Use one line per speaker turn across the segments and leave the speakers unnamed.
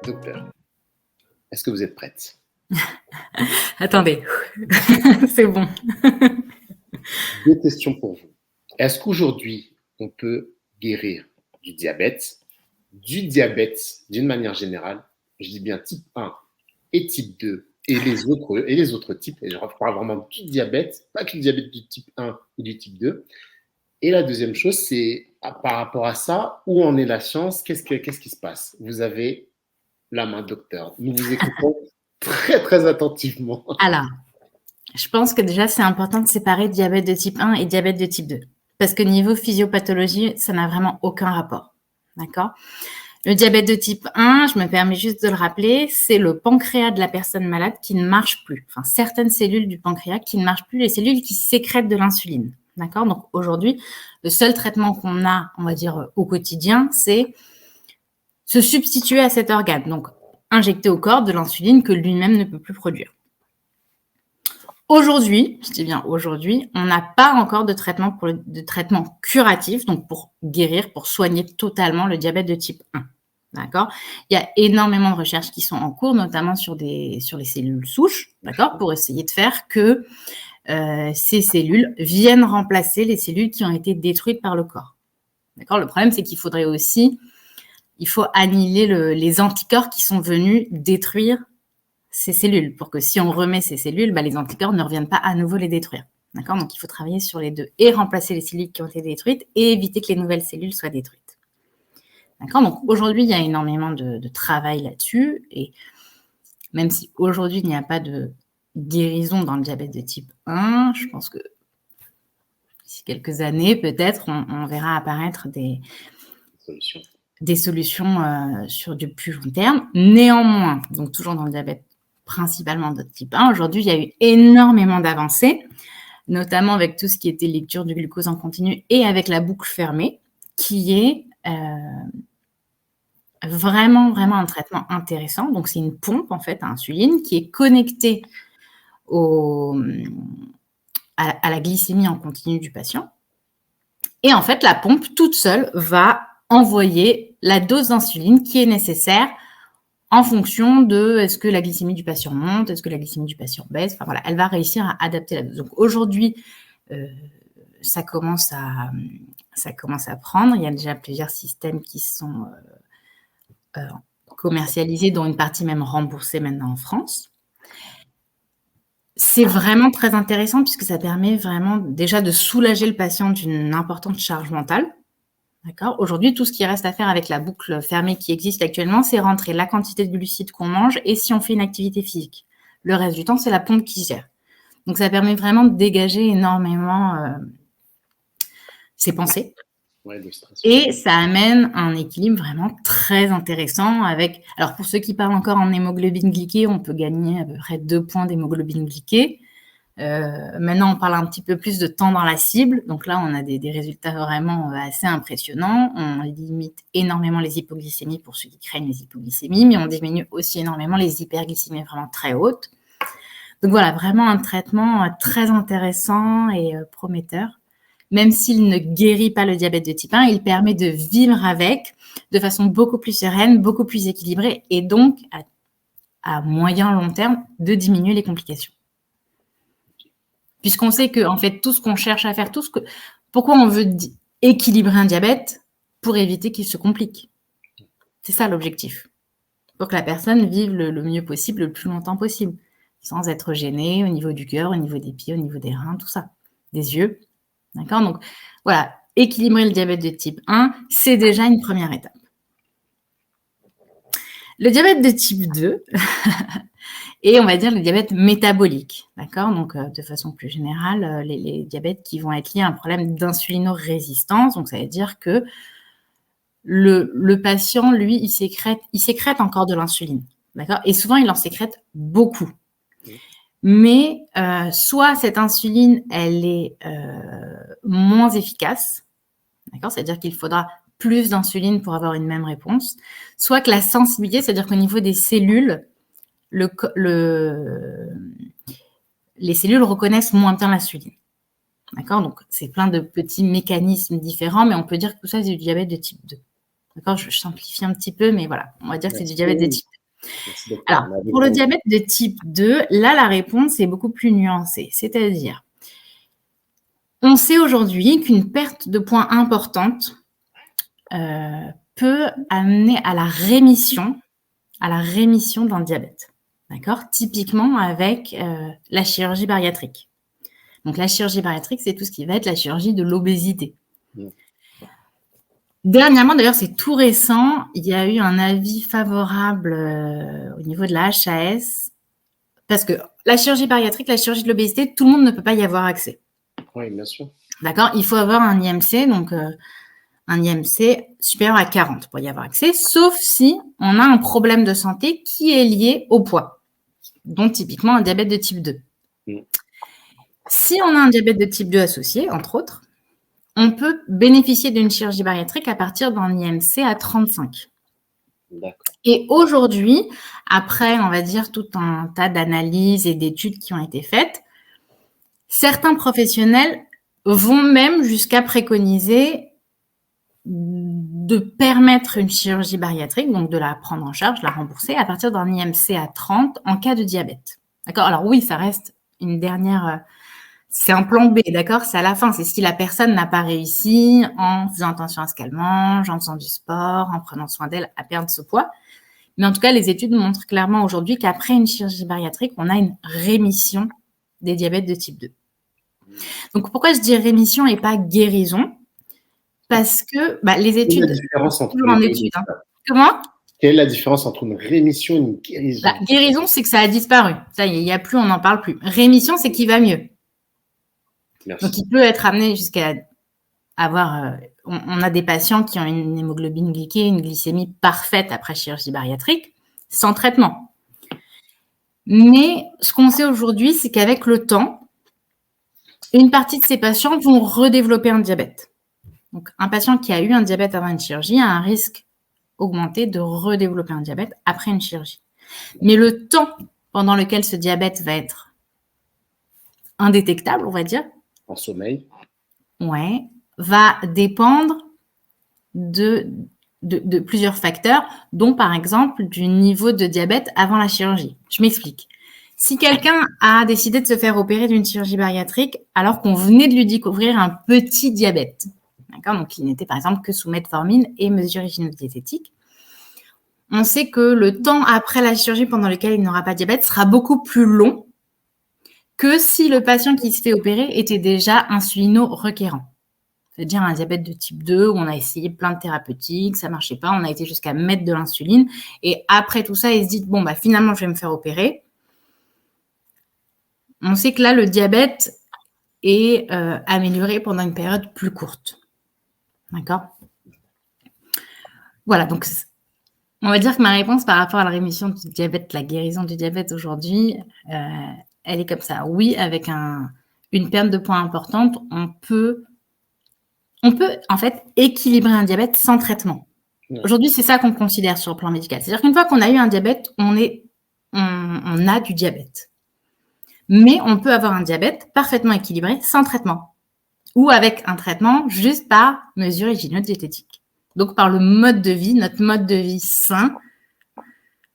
Docteur, est-ce que vous êtes prête?
Attendez, c'est bon.
2 questions pour vous. Est-ce qu'aujourd'hui, on peut guérir du diabète d'une manière générale? Je dis bien type 1 et type 2 et les autres types. Et je parle vraiment du diabète, pas que le diabète du type 1 ou du type 2. Et la deuxième chose, c'est par rapport à ça, où en est la science? Qu'est-ce qui se passe? Vous avez la main, docteur. Nous vous écoutons très, très attentivement.
Alors, je pense que déjà, c'est important de séparer diabète de type 1 et diabète de type 2. Parce que niveau physiopathologie, ça n'a vraiment aucun rapport. D'accord? Le diabète de type 1, je me permets juste de le rappeler, c'est le pancréas de la personne malade qui ne marche plus. Enfin, certaines cellules du pancréas qui ne marchent plus, les cellules qui sécrètent de l'insuline. D'accord? Donc aujourd'hui, le seul traitement qu'on a, on va dire, au quotidien, c'est se substituer à cet organe. Donc, injecter au corps de l'insuline que lui-même ne peut plus produire. Aujourd'hui, je dis bien aujourd'hui, on n'a pas encore de traitement curatif, donc pour guérir, pour soigner totalement le diabète de type 1. D'accord? Il y a énormément de recherches qui sont en cours, notamment sur les cellules souches, d'accord, pour essayer de faire que ces cellules viennent remplacer les cellules qui ont été détruites par le corps. D'accord? Le problème, c'est qu'il faudrait aussi, il faut annihiler les anticorps qui sont venus détruire ces cellules, pour que si on remet ces cellules, les anticorps ne reviennent pas à nouveau les détruire. D'accord? Donc, il faut travailler sur les deux et remplacer les cellules qui ont été détruites et éviter que les nouvelles cellules soient détruites. D'accord? Donc, aujourd'hui, il y a énormément de travail là-dessus et même si aujourd'hui, il n'y a pas de guérison dans le diabète de type 1, je pense que d'ici quelques années, peut-être, on verra apparaître des solutions sur du plus long terme. Néanmoins, donc toujours dans le diabète principalement de type 1, aujourd'hui, il y a eu énormément d'avancées, notamment avec tout ce qui était lecture du glucose en continu et avec la boucle fermée, qui est vraiment un traitement intéressant. Donc, c'est une pompe, en fait, à insuline qui est connectée à la glycémie en continu du patient. Et en fait, la pompe, toute seule, va envoyer la dose d'insuline qui est nécessaire en fonction de est-ce que la glycémie du patient monte, est-ce que la glycémie du patient baisse. Enfin voilà, elle va réussir à adapter la dose. Donc aujourd'hui, ça commence à prendre. Il y a déjà plusieurs systèmes qui sont commercialisés, dont une partie même remboursée maintenant en France. C'est vraiment très intéressant puisque ça permet vraiment déjà de soulager le patient d'une importante charge mentale. D'accord. Aujourd'hui, tout ce qui reste à faire avec la boucle fermée qui existe actuellement, c'est rentrer la quantité de glucides qu'on mange et si on fait une activité physique. Le reste du temps, c'est la pompe qui gère. Donc, ça permet vraiment de dégager énormément ses pensées.
Ouais, le stress.
Et ça amène un équilibre vraiment très intéressant avec... Alors, pour ceux qui parlent encore en hémoglobine glyquée, on peut gagner à peu près 2 points d'hémoglobine glyquée. Maintenant, on parle un petit peu plus de temps dans la cible. Donc là, on a des résultats vraiment assez impressionnants. On limite énormément les hypoglycémies pour ceux qui craignent les hypoglycémies, mais on diminue aussi énormément les hyperglycémies vraiment très hautes. Donc voilà, vraiment un traitement très intéressant et prometteur. Même s'il ne guérit pas le diabète de type 1, il permet de vivre avec de façon beaucoup plus sereine, beaucoup plus équilibrée et donc à moyen long terme de diminuer les complications. Puisqu'on sait que, en fait, tout ce qu'on cherche à faire, pourquoi on veut équilibrer un diabète? Pour éviter qu'il se complique. C'est ça l'objectif. Pour que la personne vive le mieux possible, le plus longtemps possible, sans être gênée au niveau du cœur, au niveau des pieds, au niveau des reins, tout ça, des yeux. D'accord? Donc, voilà, équilibrer le diabète de type 1, c'est déjà une première étape. Le diabète de type 2, et on va dire le diabète métabolique, d'accord? Donc, de façon plus générale, les diabètes qui vont être liés à un problème d'insulinorésistance. Donc, ça veut dire que le patient, lui, il sécrète encore de l'insuline, d'accord? Et souvent, il en sécrète beaucoup. Mais soit cette insuline, elle est moins efficace, d'accord? C'est-à-dire qu'il faudra plus d'insuline pour avoir une même réponse. Soit que la sensibilité, c'est-à-dire qu'au niveau des cellules, les cellules reconnaissent moins bien l'insuline. D'accord? Donc, c'est plein de petits mécanismes différents, mais on peut dire que tout ça, c'est du diabète de type 2. D'accord, je simplifie un petit peu, mais voilà, on va dire que c'est du diabète de type 2.
D'accord.
Alors, pour le diabète de type 2, là, la réponse est beaucoup plus nuancée. C'est-à-dire, on sait aujourd'hui qu'une perte de poids importante peut amener à la rémission d'un diabète. D'accord? Typiquement avec la chirurgie bariatrique. Donc, la chirurgie bariatrique, c'est tout ce qui va être la chirurgie de l'obésité. Dernièrement, d'ailleurs, c'est tout récent, il y a eu un avis favorable au niveau de la HAS, parce que la chirurgie bariatrique, la chirurgie de l'obésité, tout le monde ne peut pas y avoir accès.
Oui, bien sûr.
D'accord? Il faut avoir un IMC, donc un IMC supérieur à 40 pour y avoir accès, sauf si on a un problème de santé qui est lié au poids, dont typiquement un diabète de type 2. Si on a un diabète de type 2 associé, entre autres, on peut bénéficier d'une chirurgie bariatrique à partir d'un IMC à 35.
D'accord.
Et aujourd'hui, après, on va dire, tout un tas d'analyses et d'études qui ont été faites, certains professionnels vont même jusqu'à préconiser de permettre une chirurgie bariatrique, donc de la prendre en charge, de la rembourser, à partir d'un IMC à 30 en cas de diabète. D'accord? Alors oui, ça reste une dernière... c'est un plan B, d'accord? C'est à la fin. C'est si la personne n'a pas réussi en faisant attention à ce qu'elle mange, en faisant du sport, en prenant soin d'elle, à perdre ce poids. Mais en tout cas, les études montrent clairement aujourd'hui qu'après une chirurgie bariatrique, on a une rémission des diabètes de type 2. Donc, pourquoi je dis rémission et pas guérison? Parce que les études...
Quelle est la différence entre
toujours en études, hein. Comment?
Quelle est la différence entre une rémission et une guérison?
La guérison, c'est que ça a disparu. Ça y est, il n'y a plus, on n'en parle plus. Rémission, c'est qu'il va mieux.
Merci.
Donc, il peut être amené jusqu'à avoir... on a des patients qui ont une hémoglobine glyquée, une glycémie parfaite après chirurgie bariatrique, sans traitement. Mais ce qu'on sait aujourd'hui, c'est qu'avec le temps, une partie de ces patients vont redévelopper un diabète. Donc, un patient qui a eu un diabète avant une chirurgie a un risque augmenté de redévelopper un diabète après une chirurgie. Mais le temps pendant lequel ce diabète va être indétectable, on va dire,
En sommeil.
Ouais, va dépendre de plusieurs facteurs, dont par exemple du niveau de diabète avant la chirurgie. Je m'explique. Si quelqu'un a décidé de se faire opérer d'une chirurgie bariatrique alors qu'on venait de lui découvrir un petit diabète, d'accord, donc il n'était par exemple que sous metformine et mesure hygiéno-diététique, on sait que le temps après la chirurgie pendant lequel il n'aura pas de diabète sera beaucoup plus long que si le patient qui se fait opérer était déjà insulino-requérant. C'est-à-dire un diabète de type 2 où on a essayé plein de thérapeutiques, ça ne marchait pas, on a été jusqu'à mettre de l'insuline. Et après tout ça, il se dit, bon, finalement, je vais me faire opérer. On sait que là, le diabète est amélioré pendant une période plus courte. D'accord? Voilà, donc on va dire que ma réponse par rapport à la rémission du diabète, la guérison du diabète aujourd'hui, elle est comme ça. Oui, avec une perte de poids importante, on peut en fait équilibrer un diabète sans traitement. Aujourd'hui, c'est ça qu'on considère sur le plan médical. C'est-à-dire qu'une fois qu'on a eu un diabète, on a du diabète. Mais on peut avoir un diabète parfaitement équilibré sans traitement. Ou avec un traitement juste par mesure hygiéno-diététique. Donc, par le mode de vie, notre mode de vie sain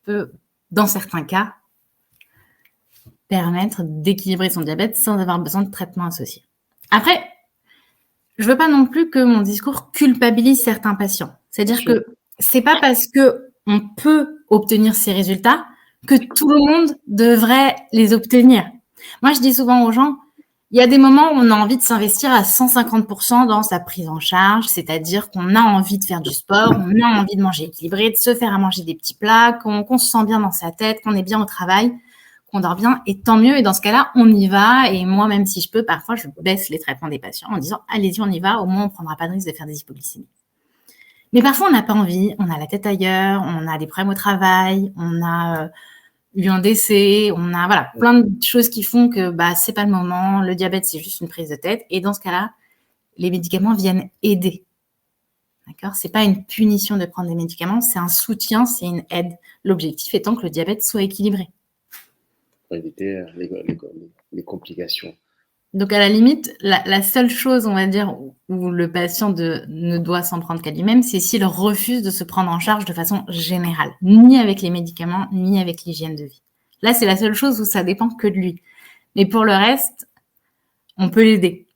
peut, dans certains cas, permettre d'équilibrer son diabète sans avoir besoin de traitement associé. Après, je veux pas non plus que mon discours culpabilise certains patients. C'est-à-dire que c'est pas parce que on peut obtenir ces résultats que tout le monde devrait les obtenir. Moi, je dis souvent aux gens, il y a des moments où on a envie de s'investir à 150% dans sa prise en charge, c'est-à-dire qu'on a envie de faire du sport, on a envie de manger équilibré, de se faire à manger des petits plats, qu'on se sent bien dans sa tête, qu'on est bien au travail, qu'on dort bien, et tant mieux. Et dans ce cas-là, on y va. Et moi, même si je peux, parfois, je baisse les traitements des patients en disant, allez-y, on y va. Au moins, on ne prendra pas de risque de faire des hypoglycémies. Mais parfois, on n'a pas envie. On a la tête ailleurs. On a des problèmes au travail. On a eu un décès. On a plein de choses qui font que c'est pas le moment. Le diabète, c'est juste une prise de tête. Et dans ce cas-là, les médicaments viennent aider. D'accord ? C'est pas une punition de prendre des médicaments. C'est un soutien, c'est une aide. L'objectif étant que le diabète soit équilibré.
Pour éviter les complications.
Donc, à la limite, la seule chose, on va dire, où le patient ne doit s'en prendre qu'à lui-même, c'est s'il refuse de se prendre en charge de façon générale, ni avec les médicaments, ni avec l'hygiène de vie. Là, c'est la seule chose où ça dépend que de lui. Mais pour le reste, on peut l'aider.